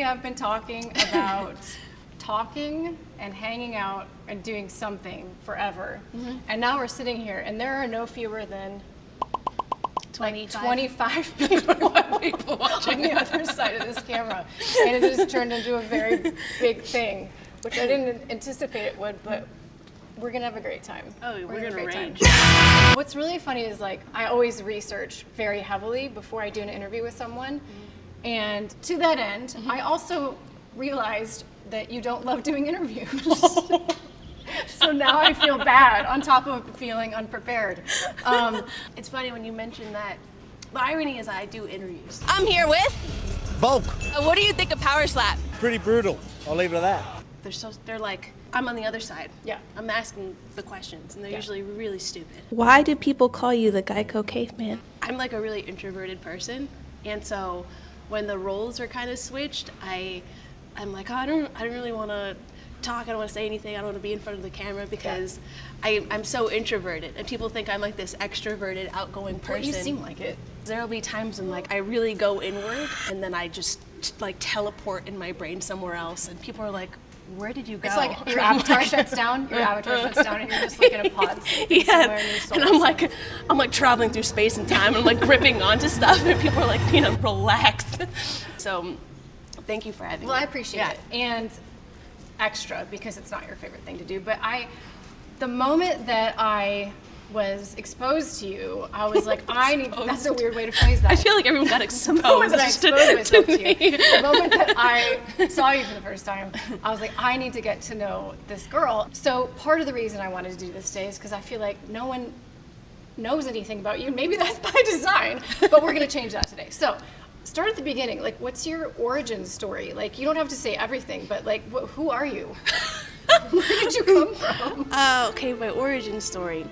have been talking about talking and hanging out and doing something forever. And now we're sitting here and there are no fewer than 25 people watching the other side of this camera. And it has turned into a very big thing, which I didn't anticipate it would, but we're gonna have a great time. Oh, we're gonna rage. What's really funny is like, I always research very heavily before I do an interview with someone. And to that end, I also realized that you don't love doing interviews. So now I feel bad on top of feeling unprepared. It's funny when you mention that. The irony is I do interviews. I'm here with Bulk. What do you think of Power Slap? Pretty brutal. I'll leave it at that. They're like, I'm on the other side. Yeah. I'm asking the questions, and they're usually really stupid. Why do people call you the Geico caveman? I'm like a really introverted person, and so when the roles are kind of switched, I'm like, oh, I don't really want to talk. I don't want to say anything. I don't want to be in front of the camera because I'm so introverted, and people think I'm like this extroverted, outgoing person. Well, you seem like it. There'll be times when like I really go inward, and then I just like teleport in my brain somewhere else, and people are like, where did you go? It's like your avatar shuts down, and you're just looking at pods. Yeah, and I'm like traveling through space and time, and I'm like gripping onto stuff, and people are like, relax. So, thank you for having me. Well, I appreciate it, and extra because it's not your favorite thing to do. But the moment that I was exposed to you, I was like, that's a weird way to phrase that. I feel like everyone got exposed. The moment that I exposed myself to you, me. the moment that I saw you for the first time, I was like, I need to get to know this girl. So part of the reason I wanted to do this today is because I feel like no one knows anything about you. Maybe that's by design, but we're going to change that today. So start at the beginning. Like, what's your origin story? Like, you don't have to say everything, but like, who are you? Where did you come from? Okay, my origin story.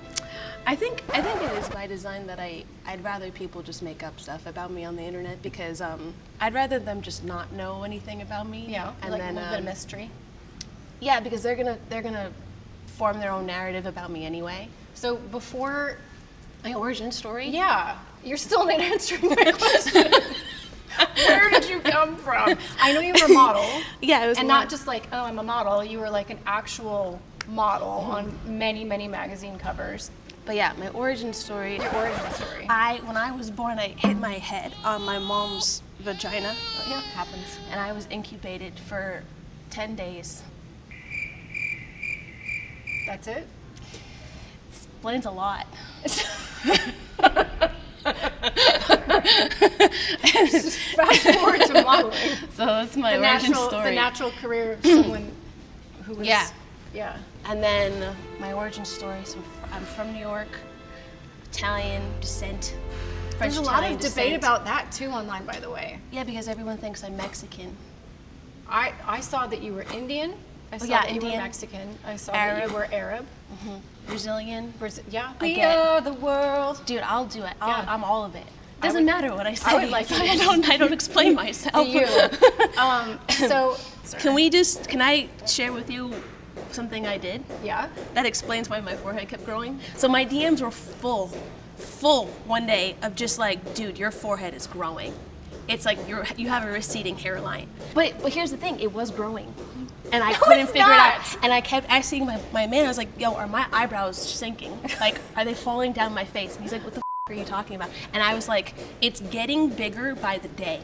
I think it is by design that I'd rather people just make up stuff about me on the internet because I'd rather them just not know anything about me. Yeah, and like then a little bit of mystery. Yeah, because they're gonna form their own narrative about me anyway. So before my origin story. Yeah, you're still not answering my question. Where did you come from? I know you were a model. Yeah, it was. And not just like, oh, I'm a model. You were like an actual model on many, many magazine covers. But yeah, my origin story. Your origin story. When I was born, I hit my head on my mom's vagina. Oh, yeah, happens. And I was incubated for 10 days. That's it? Explains a lot. Fast forward to modeling. So that's my origin story. The natural career of someone who was... Yeah. And then my origin story, so I'm from New York, Italian descent, French There's a lot Italian of debate descent. about that too online, by the way. Yeah, because everyone thinks I'm Mexican. I saw that you were Indian. I saw that you were Mexican. I saw that you were Arab. Brazilian. We are the world. Dude, I'll do it. I'm all of it. Doesn't matter what I say. I would like to. I don't explain myself. You. So can I share with you something I did? Yeah. That explains why my forehead kept growing. So my DMs were full one day of just like, dude, your forehead is growing. It's like you have a receding hairline. But here's the thing, it was growing. And I couldn't figure it out. And I kept asking my man, I was like, yo, are my eyebrows sinking? Like, are they falling down my face? And he's like, what the are you talking about? And I was like, it's getting bigger by the day.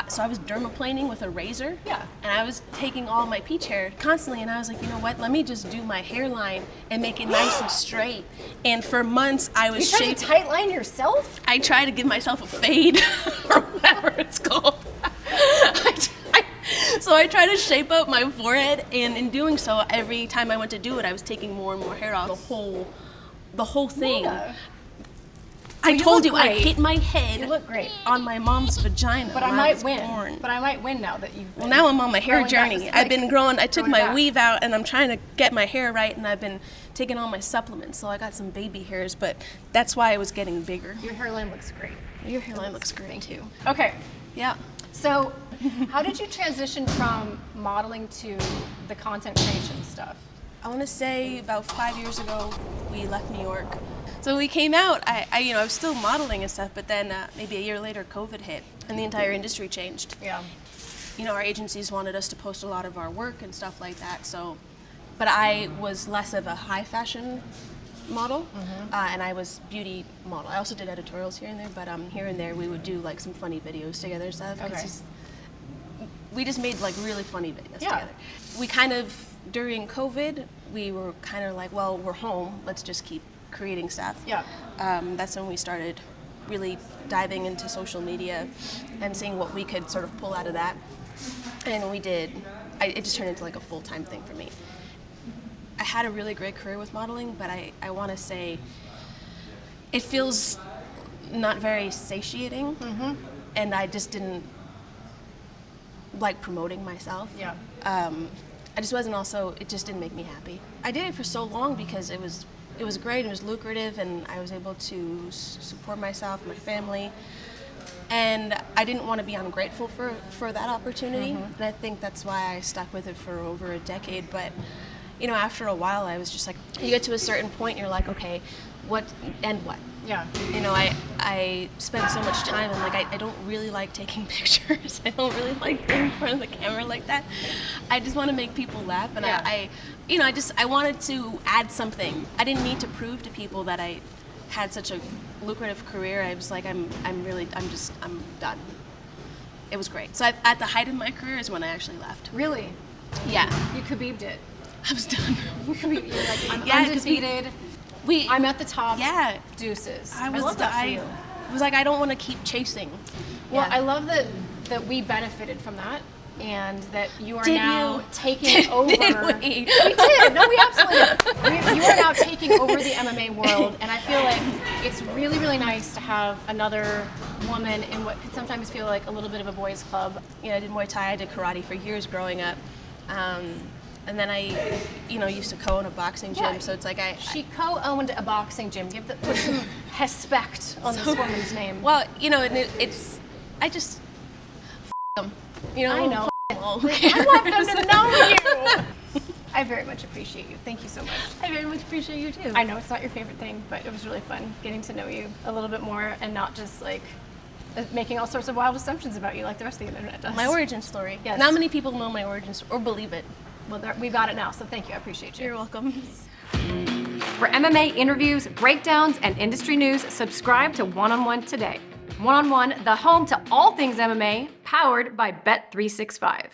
So I was dermaplaning with a razor. Yeah. And I was taking all my peach hair constantly, and I was like, you know what? Let me just do my hairline and make it nice and straight. And for months, I was You tried to tight line yourself? I tried to give myself a fade, or whatever it's called. So I tried to shape up my forehead, and in doing so, every time I went to do it, I was taking more and more hair off. The whole thing. Yeah. I told you, I hit my head You look great. on my mom's vagina. But I might win. But I might win now that you've Well, now I'm on my hair journey. I've been growing, I took my back. weave out, and I'm trying to get my hair right, and I've been taking all my supplements, so I got some baby hairs, but that's why it was getting bigger. Your hairline looks great. Your hairline looks great. Thank you. Okay. Yeah. So, how did you transition from modeling to the content creation stuff? I want to say about 5 years ago, we left New York. So we came out, I was still modeling and stuff, but then maybe a year later, COVID hit, and the entire industry changed. Yeah. you know, our agencies wanted us to post a lot of our work and stuff like that. So, but I was less of a high fashion model, and I was beauty model. I also did editorials here and there, but here and there we would do like some funny videos together and stuff. 'Cause Okay. we just made like really funny videos Yeah. together. We kind of, during COVID, we were kind of like, well, we're home, let's just keep creating stuff. Yeah. That's when we started really diving into social media and seeing what we could sort of pull out of that. And we did. It just turned into like a full-time thing for me. I had a really great career with modeling, but I want to say it feels not very satiating, and I just didn't like promoting myself. Yeah. I just wasn't also, it just didn't make me happy. I did it for so long because it was great, it was lucrative, and I was able to support myself and my family. And I didn't want to be ungrateful for that opportunity, and I think that's why I stuck with it for over a decade. But, you know, after a while, I was just like, you get to a certain point, you're like, okay, what? Yeah. You know, I spend so much time, and like I don't really like taking pictures. I don't really like being in front of the camera like that. I just want to make people laugh, and Yeah. I wanted to add something. I didn't need to prove to people that I had such a lucrative career. I was like, I'm done. It was great. So at the height of my career is when I actually left. Really? Yeah, You Khabib'd it. I was done. You're like, I'm Yeah, 'cause undefeated. we I'm at the top. Yeah. Deuces. I love that for you. was like, I don't want to keep chasing. Well, Yeah. I love that we benefited from that, and that you are Did now you? taking over. Did we? We did. No, we absolutely did. You are now taking over the MMA world, and I feel like it's really, really nice to have another woman in what could sometimes feel like a little bit of a boys' club. You know, I did Muay Thai, I did karate for years growing up. And then I, used to co-own a boxing gym, Yeah. so it's like She co-owned a boxing gym. Put some respect on this woman's name. well, I just, them. I know. Oh, I want them to know you. I very much appreciate you. Thank you so much. I very much appreciate you too. I know it's not your favorite thing, but it was really fun getting to know you a little bit more and not just like making all sorts of wild assumptions about you like the rest of the internet does. My origin story. Yes. Not many people know my origin story or believe it. Well, we got it now, so thank you. I appreciate you. You're welcome. For MMA interviews, breakdowns, and industry news, subscribe to One on One today. One on One, the home to all things MMA, powered by Bet365.